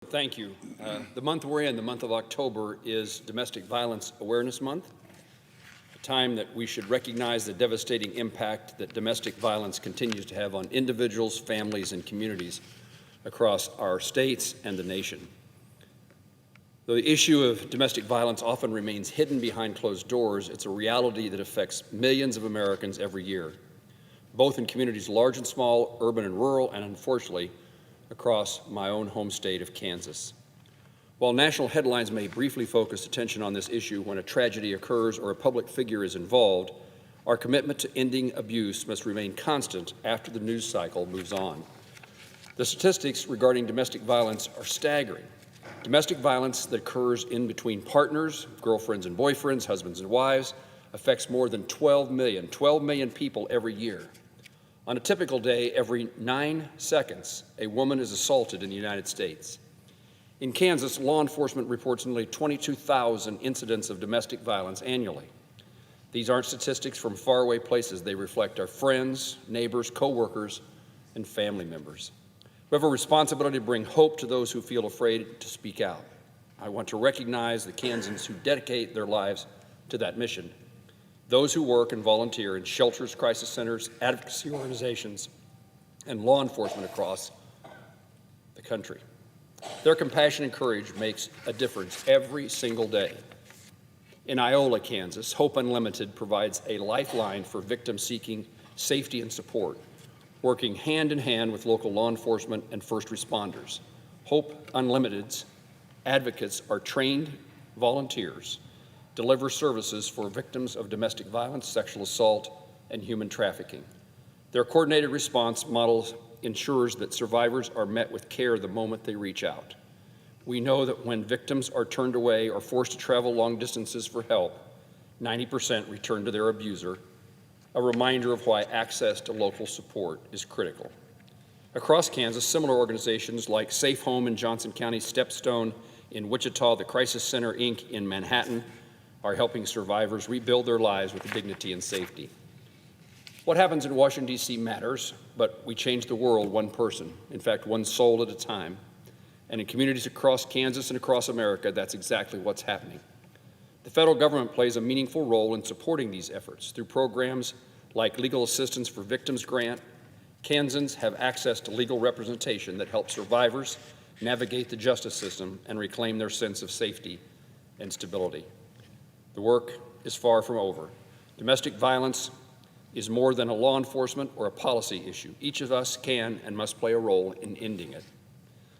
Thank you. The month we're in, the month of October, is Domestic Violence Awareness Month, a time that we should recognize the devastating impact that domestic violence continues to have on individuals, families, and communities across our states and the nation. Though the issue of domestic violence often remains hidden behind closed doors, it's a reality that affects millions of Americans every year, both in communities large and small, urban and rural, and unfortunately, across my own home state of Kansas. While national headlines may briefly focus attention on this issue when a tragedy occurs or a public figure is involved, our commitment to ending abuse must remain constant after the news cycle moves on. The statistics regarding domestic violence are staggering. Domestic violence that occurs in between partners, girlfriends and boyfriends, husbands and wives, affects more than 12 million people every year. On a typical day, every 9 seconds, a woman is assaulted in the United States. In Kansas, law enforcement reports nearly 22,000 incidents of domestic violence annually. These aren't statistics from faraway places. They reflect our friends, neighbors, co-workers, and family members. We have a responsibility to bring hope to those who feel afraid to speak out. I want to recognize the Kansans who dedicate their lives to that mission. Those who work and volunteer in shelters, crisis centers, advocacy organizations, and law enforcement across the country. Their compassion and courage makes a difference every single day. In Iola, Kansas, Hope Unlimited provides a lifeline for victims seeking safety and support, working hand in hand with local law enforcement and first responders. Hope Unlimited's advocates are trained volunteers, deliver services for victims of domestic violence, sexual assault, and human trafficking. Their coordinated response model ensures that survivors are met with care the moment they reach out. We know that when victims are turned away or forced to travel long distances for help, 90% return to their abuser, a reminder of why access to local support is critical. Across Kansas, similar organizations like Safe Home in Johnson County, Stepstone in Wichita, the Crisis Center, Inc. in Manhattan, are helping survivors rebuild their lives with dignity and safety. What happens in Washington, D.C. matters, but we change the world one person, in fact, one soul at a time. And in communities across Kansas and across America, that's exactly what's happening. The federal government plays a meaningful role in supporting these efforts through programs like Legal Assistance for Victims Grant. Kansans have access to legal representation that helps survivors navigate the justice system and reclaim their sense of safety and stability. The work is far from over. Domestic violence is more than a law enforcement or a policy issue. Each of us can and must play a role in ending it.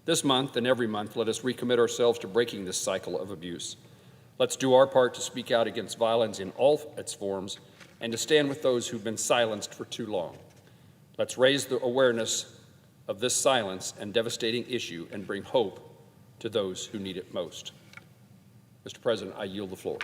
This month and every month, let us recommit ourselves to breaking this cycle of abuse. Let's do our part to speak out against violence in all its forms and to stand with those who've been silenced for too long. Let's raise the awareness of this silence and devastating issue and bring hope to those who need it most. Mr. President, I yield the floor.